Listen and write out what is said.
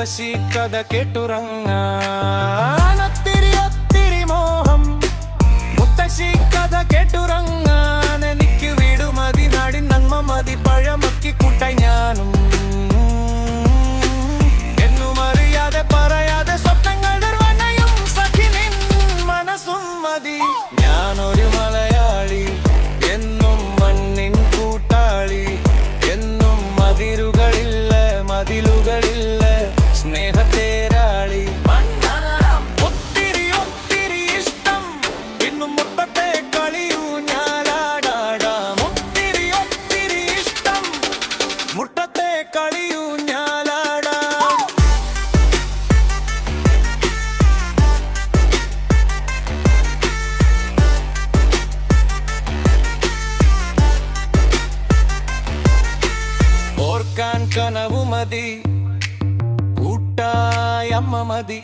മുത്തശ്ശി കഥ കേട്ടുറങ്ങാൻ ഒത്തിരി മോഹം. മുത്തശ്ശി കഥ കേട്ടുറങ്ങാൻ എനിക്ക് വീട് മതി, നാടിൻ നന്മ മതി, പഴമക്കി കൂട്ടായി ഞാനും. എന്നും അറിയാതെ പറയാതെ സ്വപ്നങ്ങൾ നിർവനയും സഖി നിൻ മനസ്സും മതി. ഞാനൊരു മലയാളി, എന്നും മണ്ണിൻ കൂട്ടാളി, എന്നും മതിലുകളില്ല സ്നേഹത്തേരാളി. ഒത്തിരി ഇഷ്ടം, ഇന്നും മുട്ടത്തെ കളിയൂ ഞാലാടാടാം. ഒത്തിരി ഇഷ്ടം, മുട്ടത്തെ കളിയൂ ഞാലാടാം. ഓർക്കാൻ കനവു മതി, കൂട്ടായി അമ്മ മതി.